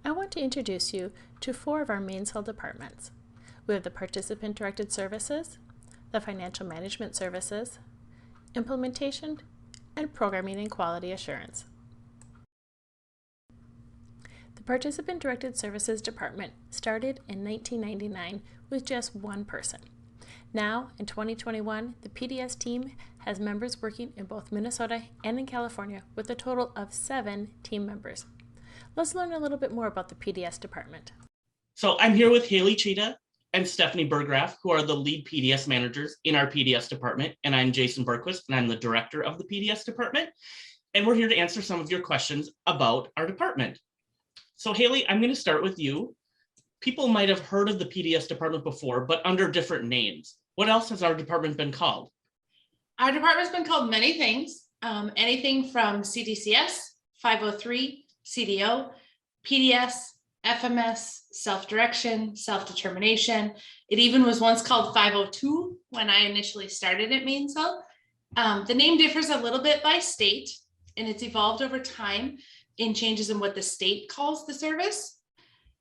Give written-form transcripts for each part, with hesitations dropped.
I want to introduce you to 4 of our Mains'l departments. We have the Participant-Directed Services, the Financial Management Services, Implementation, and Programming and Quality Assurance. The Participant-Directed Services Department started in 1999 with just 1 person. Now, in 2021, the PDS team has members working in both Minnesota and in California with a total of 7 team members. Let's learn a little bit more about the PDS department. So I'm here with Haley Cheetah and Stephanie Burgraff, who are the lead PDS managers in our PDS department. And I'm Jason Berquist, and I'm the director of the PDS department. And we're here to answer some of your questions about our department. So Haley, I'm going to start with you. People might have heard of the PDS department before, but under different names. What else has our department been called? Our department's been called many things, anything from CDCS, 503, CDO, PDS, FMS, self-direction, self-determination. It even was once called 502 when I initially started at Mains'l. The name differs a little bit by state, and it's evolved over time in changes in what the state calls the service.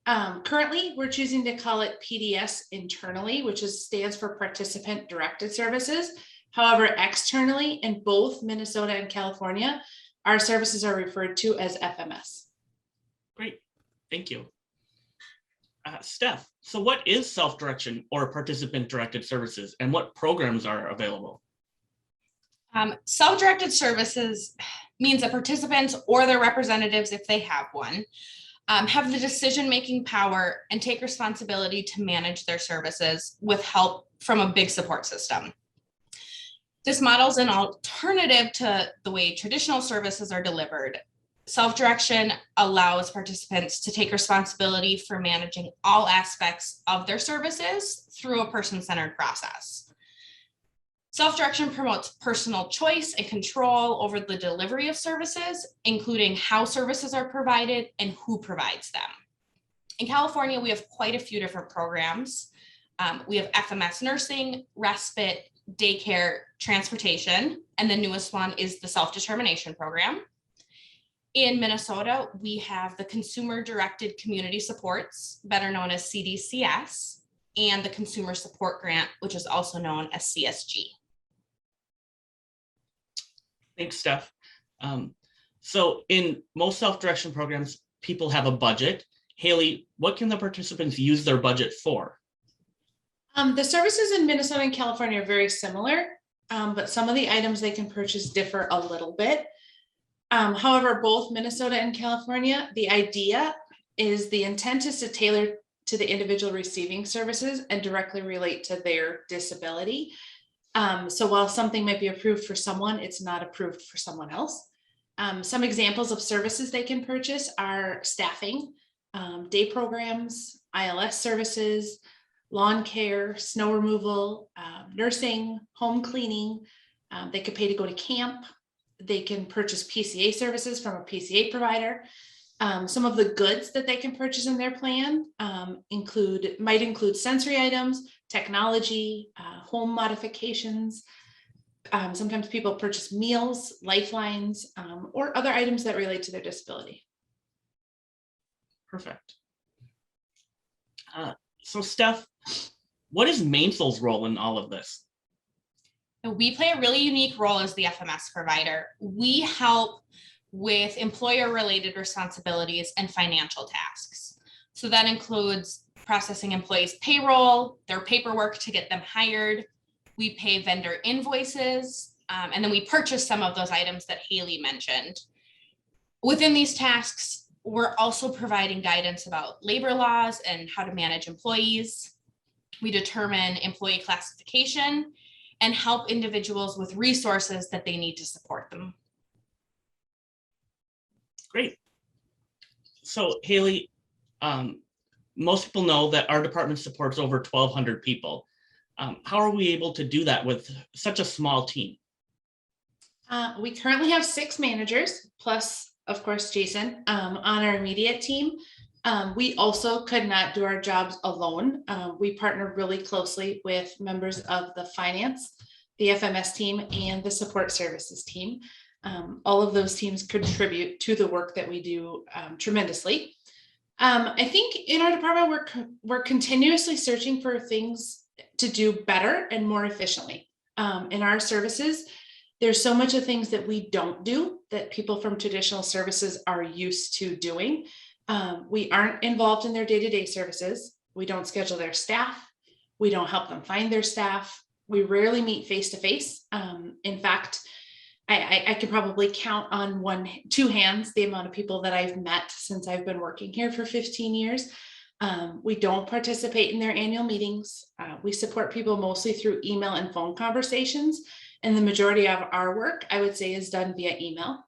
Currently, we're choosing to call it PDS internally, which stands for Participant Directed Services. However, externally in both Minnesota and California, our services are referred to as FMS. Great, thank you. Steph, so what is self-direction or participant-directed services, and what programs are available? Self-directed services means that participants or their representatives, if they have one, have the decision-making power and take responsibility to manage their services with help from a big support system. This model is an alternative to the way traditional services are delivered. Self-direction allows participants to take responsibility for managing all aspects of their services through a person-centered process. Self-direction promotes personal choice and control over the delivery of services, including how services are provided and who provides them. In California, we have quite a few different programs. We have FMS nursing, respite, daycare, transportation, and the newest one is the self-determination program. In Minnesota, we have the Consumer-Directed Community Supports, better known as CDCS, and the Consumer Support Grant, which is also known as CSG. Thanks, Steph. So in most self-direction programs, people have a budget. Haley, what can the participants use their budget for? The services in Minnesota and California are very similar, but some of the items they can purchase differ a little bit. However, both Minnesota and California, the intent is to tailor to the individual receiving services and directly relate to their disability. So while something might be approved for someone, it's not approved for someone else. Some examples of services they can purchase are staffing, day programs, ILS services, lawn care, snow removal, nursing, home cleaning. They could pay to go to camp. They can purchase PCA services from a PCA provider. Some of the goods that they can purchase in their plan might include sensory items, technology, home modifications. Sometimes people purchase meals, lifelines, or other items that relate to their disability. Perfect. So Steph, what is Mains'l's role in all of this? We play a really unique role as the FMS provider. We help with employer-related responsibilities and financial tasks. So that includes processing employees' payroll, their paperwork to get them hired. We pay vendor invoices, and then we purchase some of those items that Haley mentioned. Within these tasks, we're also providing guidance about labor laws and how to manage employees. We determine employee classification and help individuals with resources that they need to support them. Great. So Haley, most people know that our department supports over 1,200 people. How are we able to do that with such a small team? We currently have 6 managers, plus, of course, Jason, on our immediate team. We also could not do our jobs alone. We partner really closely with members of the finance, the FMS team, and the support services team. All of those teams contribute to the work that we do tremendously. I think in our department, we're continuously searching for things to do better and more efficiently. In our services, there's so much of things that we don't do that people from traditional services are used to doing. We aren't involved in their day-to-day services. We don't schedule their staff. We don't help them find their staff. We rarely meet face-to-face. In fact, I could probably count on two hands the amount of people that I've met since I've been working here for 15 years. We don't participate in their annual meetings. We support people mostly through email and phone conversations. And the majority of our work, I would say, is done via email.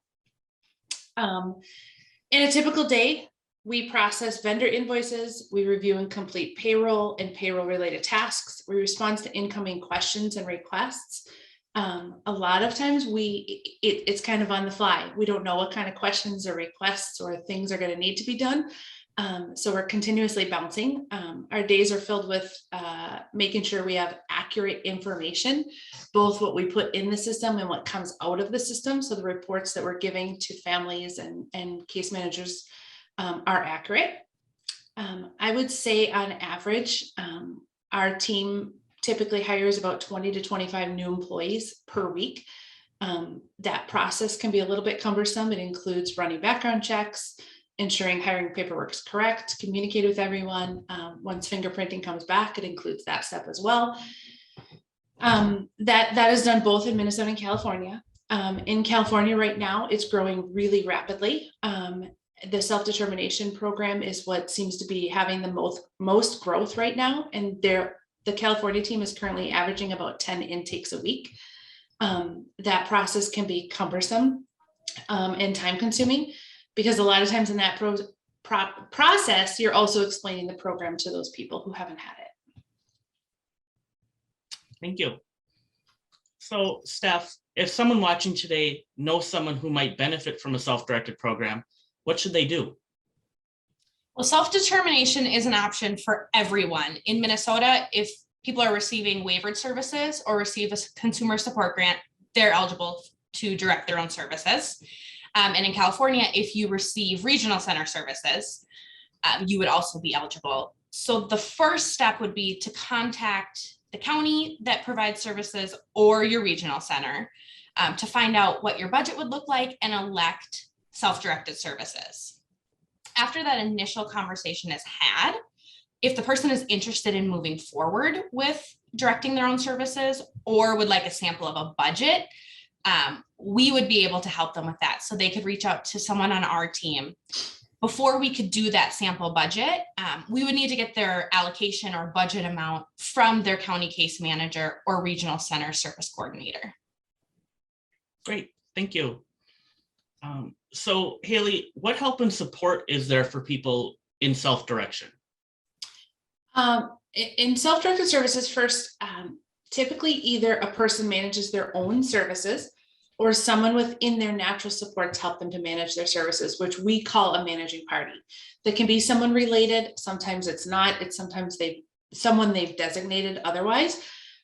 In a typical day, we process vendor invoices, we review and complete payroll and payroll related tasks. We respond to incoming questions and requests. A lot of times it's kind of on the fly. We don't know what kind of questions or requests or things are going to need to be done. So we're continuously bouncing. Our days are filled with making sure we have accurate information, both what we put in the system and what comes out of the system. So the reports that we're giving to families and case managers are accurate. I would say on average, our team typically hires about 20 to 25 new employees per week. That process can be a little bit cumbersome. It includes running background checks, ensuring hiring paperwork is correct, communicate with everyone. Once fingerprinting comes back, it includes that step as well. That is done both in Minnesota and California. In California right now, it's growing really rapidly. The self-determination program is what seems to be having the most growth right now. And the California team is currently averaging about 10 intakes a week. That process can be cumbersome and time consuming, because a lot of times in that process, you're also explaining the program to those people who haven't had it. Thank you. So Steph, if someone watching today knows someone who might benefit from a self-directed program, what should they do? Well, self-determination is an option for everyone. In Minnesota, if people are receiving waivered services or receive a consumer support grant, they're eligible to direct their own services. And in California, if you receive regional center services, you would also be eligible. So the first step would be to contact the county that provides services or your regional center to find out what your budget would look like and elect self-directed services. After that initial conversation is had, if the person is interested in moving forward with directing their own services or would like a sample of a budget, we would be able to help them with that. So they could reach out to someone on our team. Before we could do that sample budget, we would need to get their allocation or budget amount from their county case manager or regional center service coordinator. Great, thank you. So Haley, what help and support is there for people in self-direction? In self-directed services, first, typically either a person manages their own services or someone within their natural supports help them to manage their services, which we call a managing party. That can be someone related. Sometimes it's not. It's sometimes someone they've designated otherwise.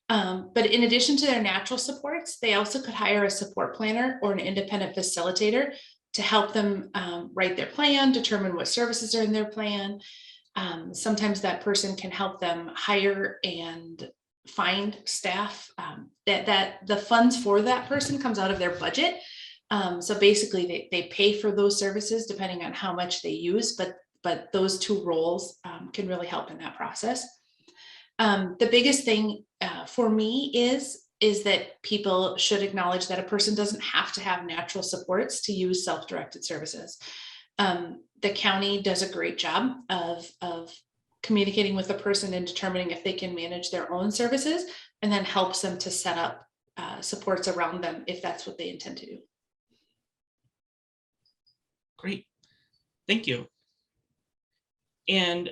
But in addition to their natural supports, they also could hire a support planner or an independent facilitator to help them write their plan, determine what services are in their plan. Sometimes that person can help them hire and find staff. That the funds for that person comes out of their budget. So basically they pay for those services depending on how much they use, but those two roles can really help in that process. The biggest thing for me is that people should acknowledge that a person doesn't have to have natural supports to use self-directed services. The county does a great job of communicating with the person and determining if they can manage their own services, and then helps them to set up supports around them if that's what they intend to do. Great, thank you. And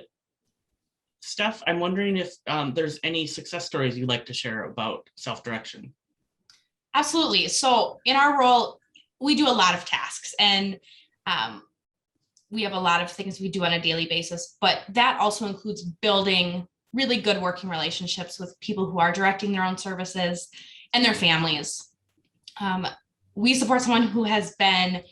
Steph, I'm wondering if there's any success stories you'd like to share about self-direction. Absolutely. So in our role, we do a lot of tasks, and we have a lot of things we do on a daily basis, but that also includes building really good working relationships with people who are directing their own services and their families. We support someone who has been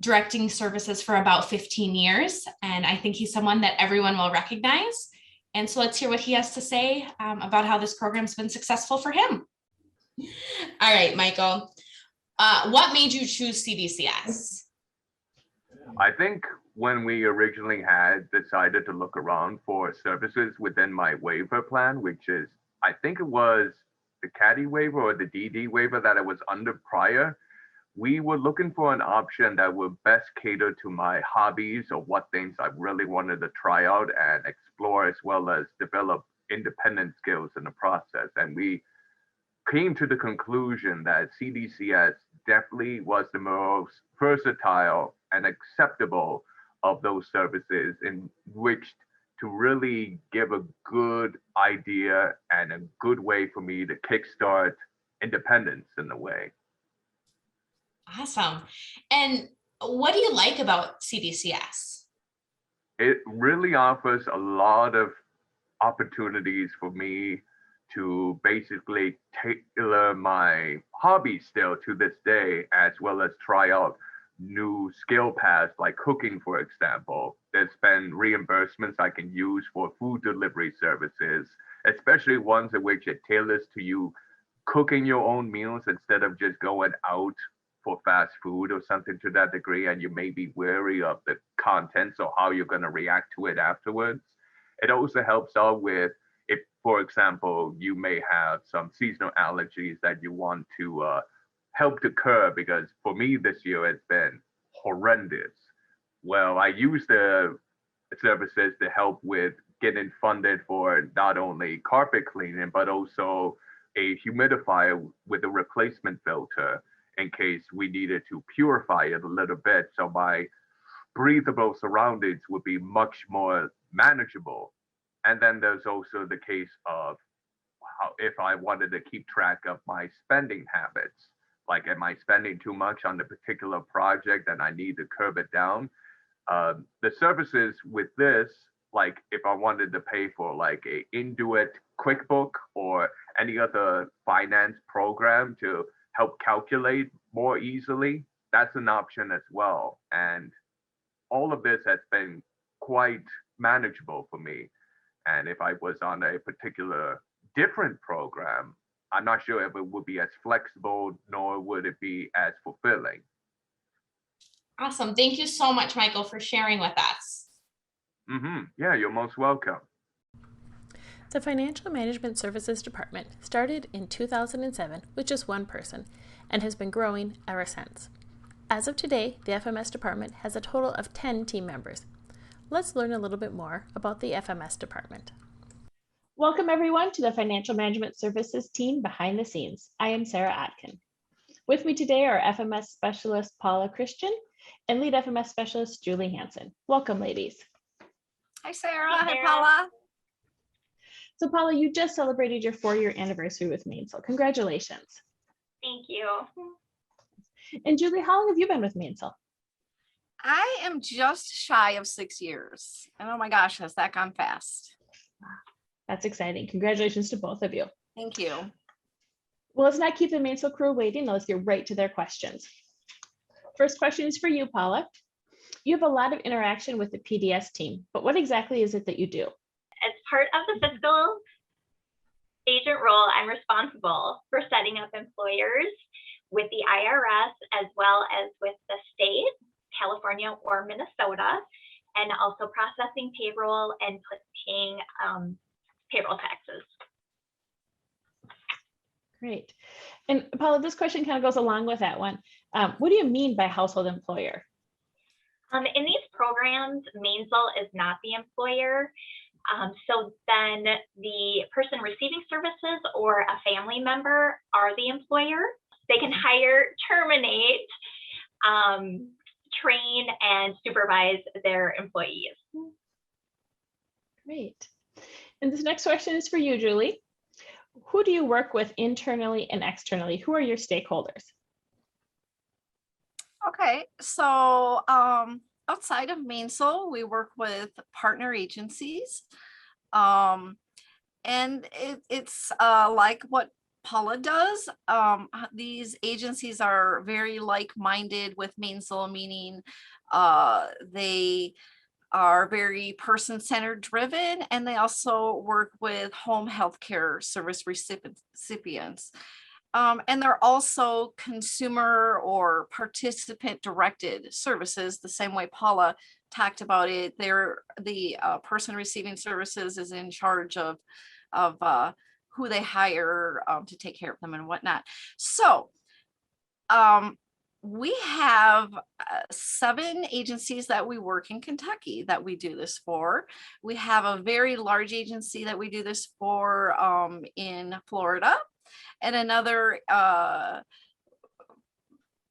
directing services for about 15 years. And I think he's someone that everyone will recognize. And so let's hear what he has to say about how this program's been successful for him. All right, Michael, what made you choose CDCS? I think when we originally had decided to look around for services within my waiver plan, which is, I think it was the Caddy waiver or the DD waiver that I was under prior, we were looking for an option that would best cater to my hobbies or what things I really wanted to try out and explore, as well as develop independent skills in the process. And we came to the conclusion that CDCS definitely was the most versatile and acceptable of those services, in which to really give a good idea and a good way for me to kickstart independence in a way. Awesome. And what do you like about CDCS? It really offers a lot of opportunities for me to basically tailor my hobby still to this day, as well as try out new skill paths like cooking, for example. There's been reimbursements I can use for food delivery services, especially ones in which it tailors to you cooking your own meals instead of just going out for fast food or something to that degree, and you may be wary of the contents or how you're going to react to it afterwards. It also helps out with if, for example, you may have some seasonal allergies that you want to help to curb, because for me this year it's been horrendous. Well, I use the services to help with getting funded for not only carpet cleaning, but also a humidifier with a replacement filter in case we needed to purify it a little bit. So my breathable surroundings would be much more manageable. And then there's also the case of how, if I wanted to keep track of my spending habits, like am I spending too much on the particular project and I need to curb it down? The services with this, like if I wanted to pay for like a Intuit QuickBook or any other finance program to help calculate more easily, that's an option as well. And all of this has been quite manageable for me. And if I was on a particular different program, I'm not sure if it would be as flexible, nor would it be as fulfilling. Awesome. Thank you so much, Michael, for sharing with us. Yeah, you're most welcome. The Financial Management Services Department started in 2007 with just one person and has been growing ever since. As of today, the FMS department has a total of 10 team members. Let's learn a little bit more about the FMS department. Welcome everyone to the Financial Management Services team behind the scenes. I am Sarah Atkin. With me today are FMS Specialist Paula Christian and Lead FMS Specialist Julie Hansen. Welcome, ladies. Hi, Sarah. Hi, Paula. So Paula, you just celebrated your 4-year anniversary with Mains'l. Congratulations. Thank you. And Julie, how long have you been with Mains'l? I am just shy of 6 years. And oh my gosh, has that gone fast? That's exciting. Congratulations to both of you. Thank you. Well, let's not keep the Mains'l crew waiting. Let's get right to their questions. First question is for you, Paula. You have a lot of interaction with the PDS team, but what exactly is it that you do? As part of the fiscal agent role, I'm responsible for setting up employers with the IRS as well as with the state, California or Minnesota, and also processing payroll and paying payroll taxes. Great. And Paula, this question kind of goes along with that one. What do you mean by household employer? In these programs, Mains'l is not the employer. So then the person receiving services or a family member are the employer. They can hire, terminate, train, and supervise their employees. Great. And this next question is for you, Julie. Who do you work with internally and externally? Who are your stakeholders? Okay, so outside of Mains'l, we work with partner agencies. And it's like what Paula does. These agencies are very like-minded with Mains'l, meaning they are very person-centered driven, and they also work with home healthcare service recipients. And they're also consumer or participant directed services, the same way Paula talked about it. They're the person receiving services is in charge of who they hire to take care of them and whatnot. So we have 7 agencies that we work in Kentucky that we do this for. We have a very large agency that we do this for in Florida, and another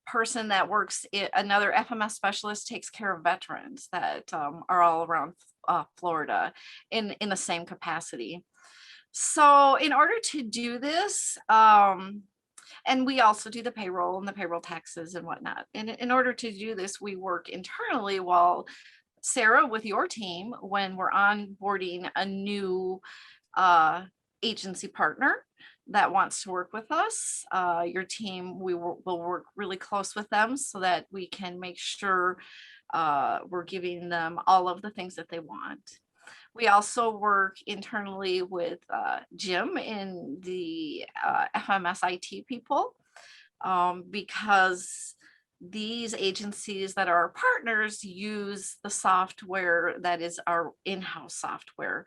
person that works, another FMS specialist takes care of veterans that are all around Florida in the same capacity. So in order to do this, and we also do the payroll and the payroll taxes and whatnot. And in order to do this, we work internally while Sarah, with your team, when we're onboarding a new agency partner that wants to work with us, your team, we will work really close with them so that we can make sure we're giving them all of the things that they want. We also work internally with Jim in the FMS IT people, because these agencies that are our partners use the software that is our in-house software.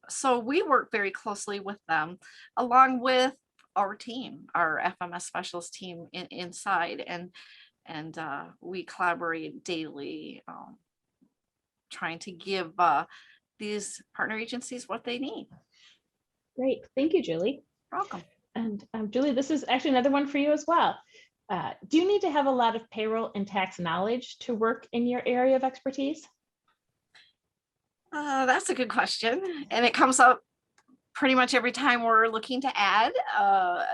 So we work very closely with them, along with our team, our FMS specialist team inside, and we collaborate daily, trying to give these partner agencies what they need. Great. Thank you, Julie. You're welcome. And Julie, this is actually another one for you as well. Do you need to have a lot of payroll and tax knowledge to work in your area of expertise? That's a good question. And it comes up pretty much every time we're looking to add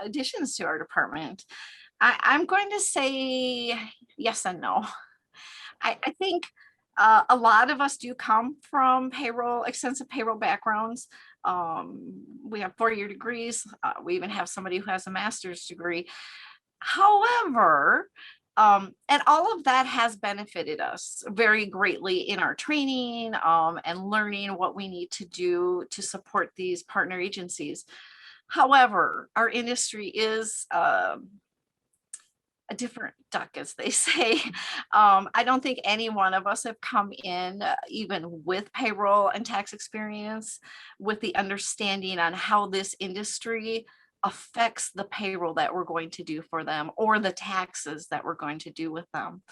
additions to our department. I'm going to say yes and no. I think a lot of us do come from extensive payroll backgrounds. We have 4-year degrees. We even have somebody who has a master's degree. However, and all of that has benefited us very greatly in our training and learning what we need to do to support these partner agencies. However, our industry is a different duck, as they say. I don't think any one of us have come in, even with payroll and tax experience, with the understanding on how this industry affects the payroll that we're going to do for them or the taxes that we're going to do with them.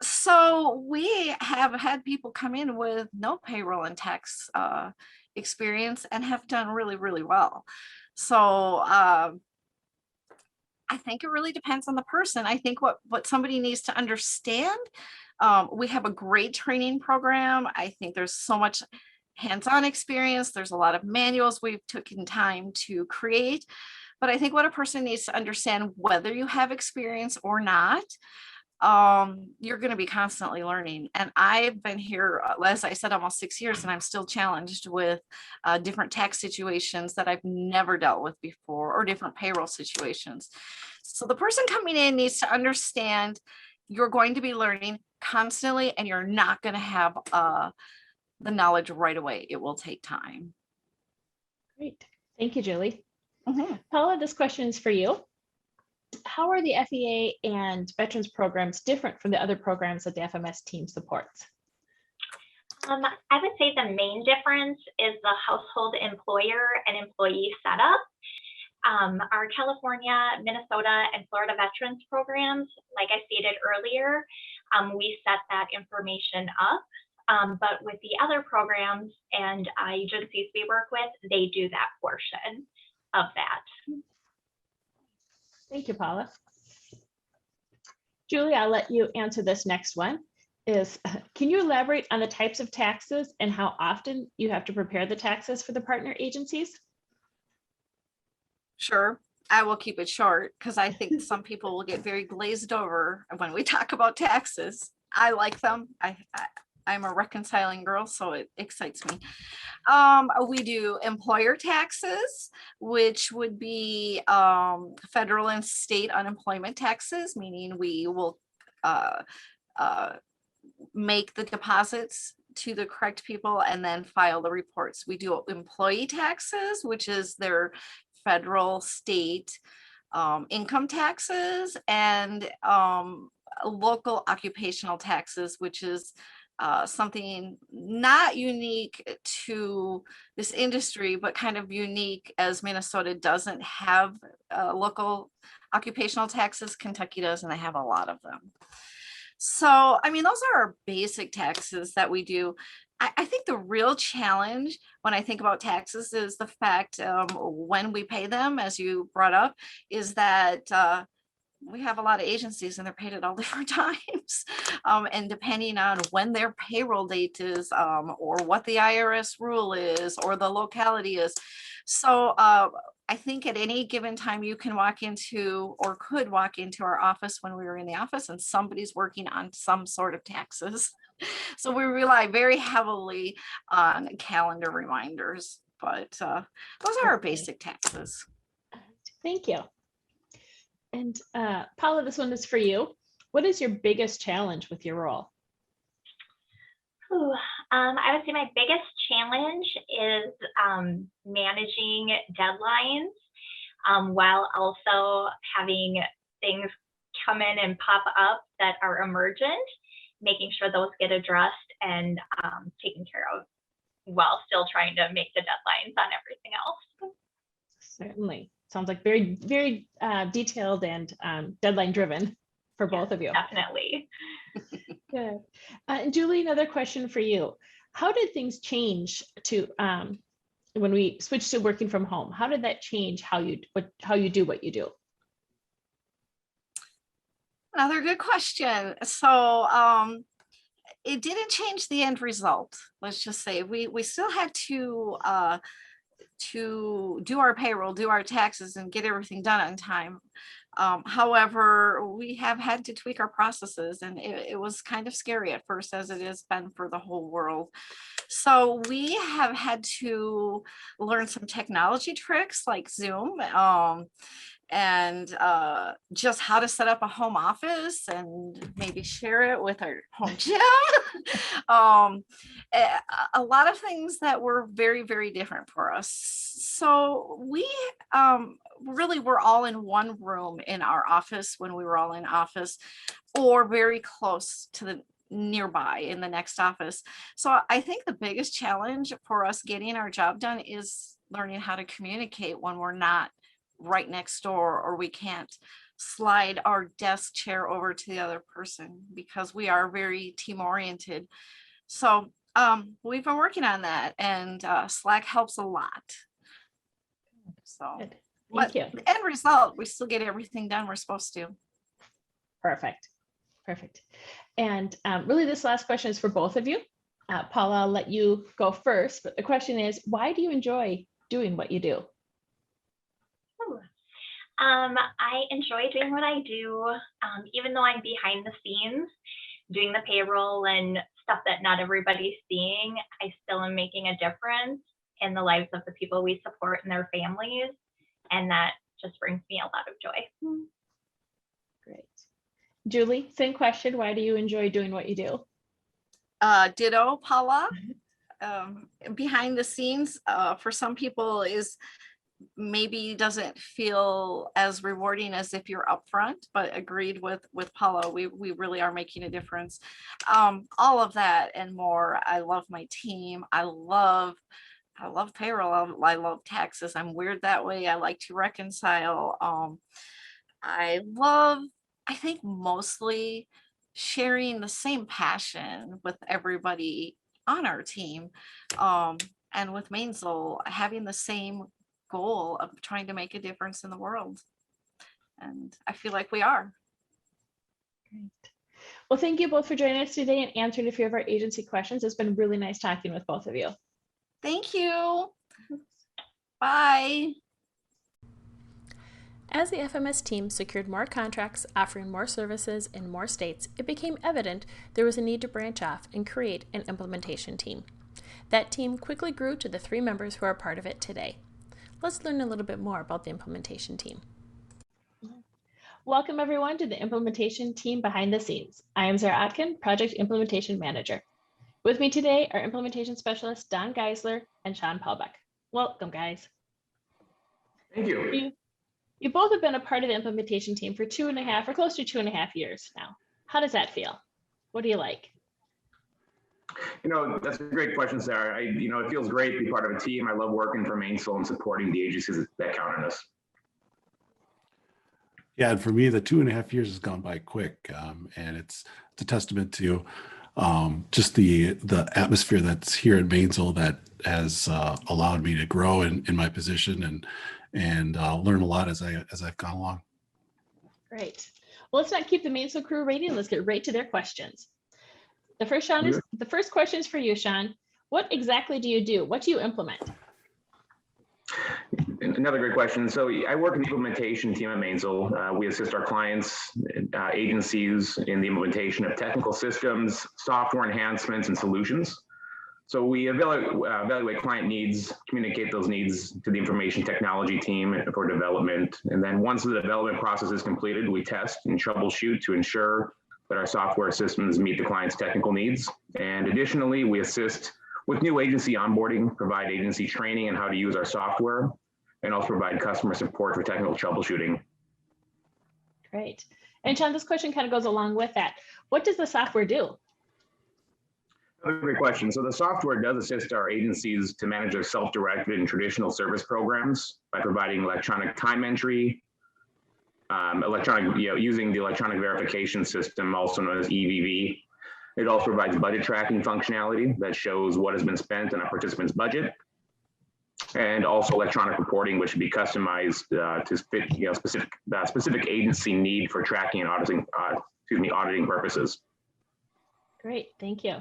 So we have had people come in with no payroll and tax experience and have done really, really well. So I think it really depends on the person. I think what somebody needs to understand, we have a great training program. I think there's so much hands-on experience. There's a lot of manuals we've taken time to create. But I think what a person needs to understand, whether you have experience or not, you're going to be constantly learning. And I've been here, as I said, almost 6 years, and I'm still challenged with different tax situations that I've never dealt with before, or different payroll situations. So the person coming in needs to understand you're going to be learning constantly, and you're not going to have the knowledge right away. It will take time. Great. Thank you, Julie. Mm-hmm. Paula, this question is for you. How are the FEA and veterans programs different from the other programs that the FMS team supports? I would say the main difference is the household employer and employee setup. Our California, Minnesota, and Florida veterans programs, like I stated earlier, we set that information up. But with the other programs and agencies we work with, they do that portion of that. Thank you, Paula. Julie, I'll let you answer this next one. Can you elaborate on the types of taxes and how often you have to prepare the taxes for the partner agencies? Sure. I will keep it short because I think some people will get very glazed over when we talk about taxes. I like them. I'm a reconciling girl, so it excites me. We do employer taxes, which would be federal and state unemployment taxes, meaning we will uh, uh, make the deposits to the correct people and then file the reports. We do employee taxes, which is their federal, state income taxes, and local occupational taxes, which is something not unique to this industry, but kind of unique as Minnesota doesn't have local occupational taxes. Kentucky does, and they have a lot of them. So, I mean, those are our basic taxes that we do. I think the real challenge when I think about taxes is the fact when we pay them, as you brought up, is that we have a lot of agencies and they're paid at all different times. And depending on when their payroll date is, or what the IRS rule is, or the locality is. So I think at any given time you can walk into, or could walk into our office when we were in the office, and somebody's working on some sort of taxes. So we rely very heavily on calendar reminders, but those are our basic taxes. Thank you. And Paula, this one is for you. What is your biggest challenge with your role? I would say my biggest challenge is managing deadlines while also having things come in and pop up that are emergent, making sure those get addressed and taken care of while still trying to make the deadlines on everything else. Certainly. Sounds like very, very detailed and deadline driven for both of you. Definitely. Good. Julie, another question for you. How did things change to when we switched to working from home? How did that change how you do what you do? Another good question. So it didn't change the end result. Let's just say we still had to do our payroll, do our taxes, and get everything done on time. However, we have had to tweak our processes, and it was kind of scary at first, as it has been for the whole world. So we have had to learn some technology tricks like Zoom, and just how to set up a home office and maybe share it with our home gym. A lot of things that were very, very different for us. So we really were all in one room in our office when we were all in office, or very close to the nearby in the next office. So I think the biggest challenge for us getting our job done is learning how to communicate when we're not right next door, or we can't slide our desk chair over to the other person, because we are very team oriented. So we've been working on that, and Slack helps a lot. So Thank you. The end result, we still get everything done we're supposed to. Perfect. Perfect. And really this last question is for both of you. Paula, I'll let you go first, but the question is, why do you enjoy doing what you do? I enjoy doing what I do, even though I'm behind the scenes doing the payroll and stuff that not everybody's seeing. I still am making a difference in the lives of the people we support and their families, and that just brings me a lot of joy. Great. Julie, same question. Why do you enjoy doing what you do? Ditto, Paula. Behind the scenes, for some people, is maybe doesn't feel as rewarding as if you're upfront, but agreed with Paula, we really are making a difference. All of that and more. I love my team. I love payroll. I love taxes. I'm weird that way. I like to reconcile. I think mostly sharing the same passion with everybody on our team, and with Mains'l, having the same goal of trying to make a difference in the world. And I feel like we are. Great. Well, thank you both for joining us today and answering a few of our agency questions. It's been really nice talking with both of you. Thank you. Bye. As the FMS team secured more contracts, offering more services in more states, it became evident there was a need to branch off and create an implementation team. That team quickly grew to the 3 members who are part of it today. Let's learn a little bit more about the implementation team. Welcome everyone to the implementation team behind the scenes. I am Sarah Atkin, Project Implementation Manager. With me today are implementation specialists Don Geisler and Sean Paulbeck. Welcome, guys. Thank you. You both have been a part of the implementation team for 2.5 or close to 2.5 years now. How does that feel? What do you like? That's a great question, Sarah. It feels great to be part of a team. I love working for Mains'l and supporting the agencies that count on us. Yeah, and for me, the 2.5 years has gone by quick, and it's a testament to just the atmosphere that's here at Mains'l that has allowed me to grow in my position and learn a lot as I've gone along. Great. Well, let's not keep the Mains'l crew waiting. Let's get right to their questions. The first question is for you, Sean. What exactly do you do? What do you implement? Another great question. So I work in the implementation team at Mains'l. We assist our clients, agencies in the implementation of technical systems, software enhancements, and solutions. So we evaluate client needs, communicate those needs to the information technology team for development. And then once the development process is completed, we test and troubleshoot to ensure that our software systems meet the client's technical needs. And additionally, we assist with new agency onboarding, provide agency training on how to use our software, and also provide customer support for technical troubleshooting. Great. And Sean, this question kind of goes along with that. What does the software do? Another great question. So the software does assist our agencies to manage their self-directed and traditional service programs by providing electronic time entry, using the electronic verification system, also known as EVV. It also provides budget tracking functionality that shows what has been spent on a participant's budget, and also electronic reporting, which should be customized to fit specific agency need for tracking and auditing purposes. Great, thank you.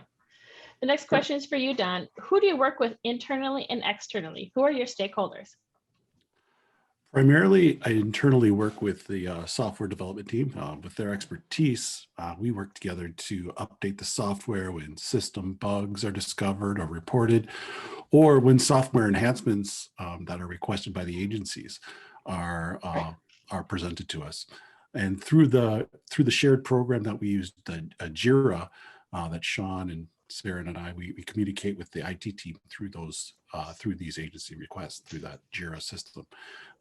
The next question is for you, Don. Who do you work with internally and externally? Who are your stakeholders? Primarily, I internally work with the software development team. With their expertise, we work together to update the software when system bugs are discovered or reported, or when software enhancements that are requested by the agencies are presented to us. And through the shared program that we use, the Jira, that Sean and Sarah and I, we communicate with the IT team through these agency requests through that Jira system.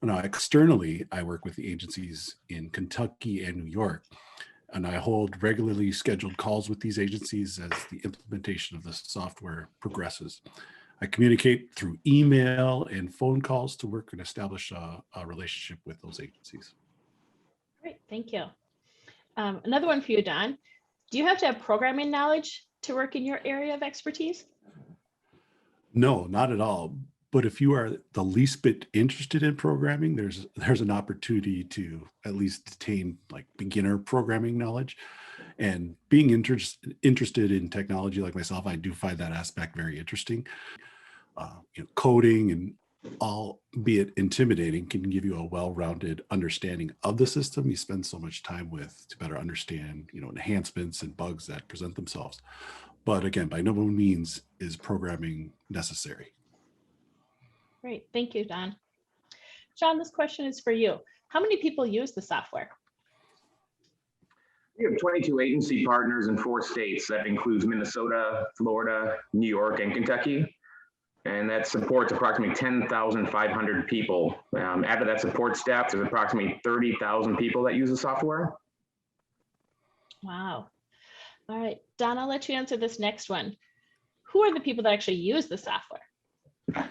Now, externally, I work with the agencies in Kentucky and New York, and I hold regularly scheduled calls with these agencies as the implementation of the software progresses. I communicate through email and phone calls to work and establish a relationship with those agencies. Great, thank you. Another one for you, Don. Do you have to have programming knowledge to work in your area of expertise? No, not at all. But if you are the least bit interested in programming, there's an opportunity to at least attain like beginner programming knowledge. And being interested in technology like myself, I do find that aspect very interesting. Coding and albeit intimidating can give you a well-rounded understanding of the system you spend so much time with to better understand, enhancements and bugs that present themselves. But again, by no means is programming necessary. Great, thank you, Don. Sean, this question is for you. How many people use the software? We have 22 agency partners in 4 states. That includes Minnesota, Florida, New York, and Kentucky. And that supports approximately 10,500 people. Out of that support staff, there's approximately 30,000 people that use the software. Wow. All right, Don, I'll let you answer this next one. Who are the people that actually use the software?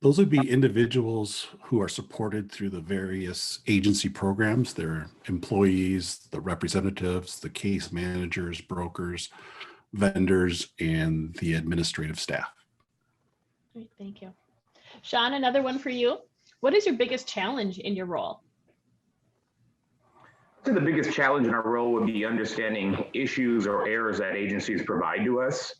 Those would be individuals who are supported through the various agency programs, their employees, the representatives, the case managers, brokers, vendors, and the administrative staff. Great, thank you. Sean, another one for you. What is your biggest challenge in your role? So the biggest challenge in our role would be understanding issues or errors that agencies provide to us.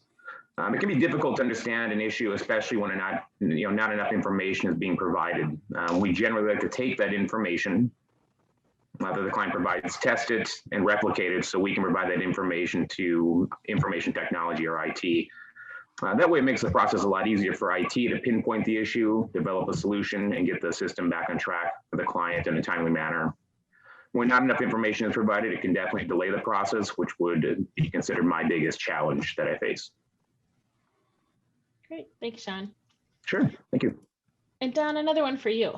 It can be difficult to understand an issue, especially when not enough information is being provided. We generally like to take that information that the client provides tested and replicated so we can provide that information to information technology or IT. That way it makes the process a lot easier for IT to pinpoint the issue, develop a solution, and get the system back on track for the client in a timely manner. When not enough information is provided, it can definitely delay the process, which would be considered my biggest challenge that I face. Great, thanks, Sean. Sure, thank you. And Don, another one for you.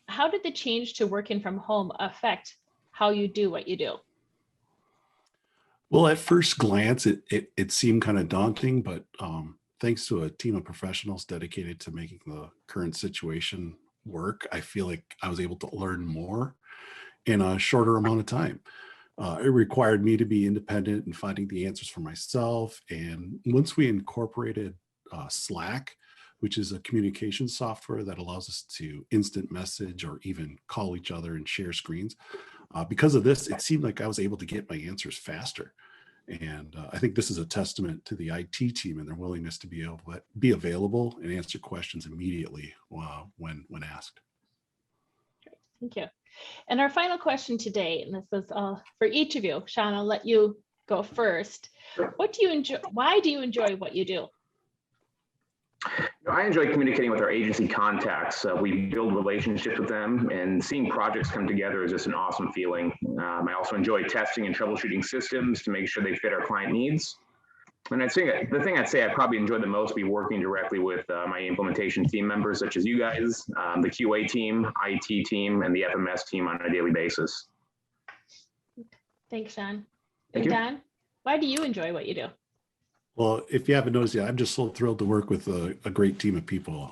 How did the change to working from home affect how you do what you do? Well, at first glance, it seemed kind of daunting, but thanks to a team of professionals dedicated to making the current situation work, I feel like I was able to learn more in a shorter amount of time. It required me to be independent and finding the answers for myself. And once we incorporated Slack, which is a communication software that allows us to instant message or even call each other and share screens. Because of this, it seemed like I was able to get my answers faster. And I think this is a testament to the IT team and their willingness to be able to be available and answer questions immediately when asked. Thank you. And our final question today, and this is for each of you. Sean, I'll let you go first. What do you enjoy? Why do you enjoy what you do? I enjoy communicating with our agency contacts. We build relationships with them, and seeing projects come together is just an awesome feeling. I also enjoy testing and troubleshooting systems to make sure they fit our client needs. And I'd say the thing I'd say I probably enjoy the most be working directly with my implementation team members, such as you guys, the QA team, IT team, and the FMS team on a daily basis. Thanks, Sean. Thank and you. Don, why do you enjoy what you do? Well, if you haven't noticed yet, I'm just so thrilled to work with a great team of people.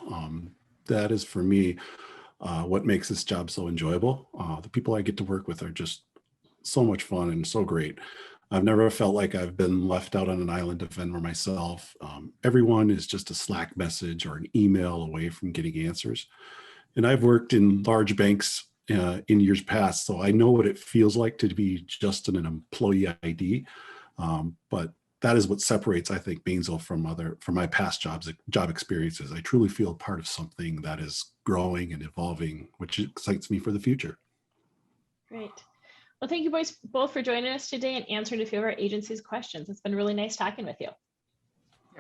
That is, for me, what makes this job so enjoyable. The people I get to work with are just so much fun and so great. I've never felt like I've been left out on an island to fend for myself. Everyone is just a Slack message or an email away from getting answers. And I've worked in large banks in years past, so I know what it feels like to be just an employee ID. But that is what separates, I think, Mains'l from my past job experiences. I truly feel part of something that is growing and evolving, which excites me for the future. Great. Well, thank you boys both for joining us today and answering a few of our agency's questions. It's been really nice talking with you.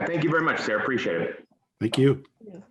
Thank you very much, Sarah. Appreciate it. Thank you. Thank you.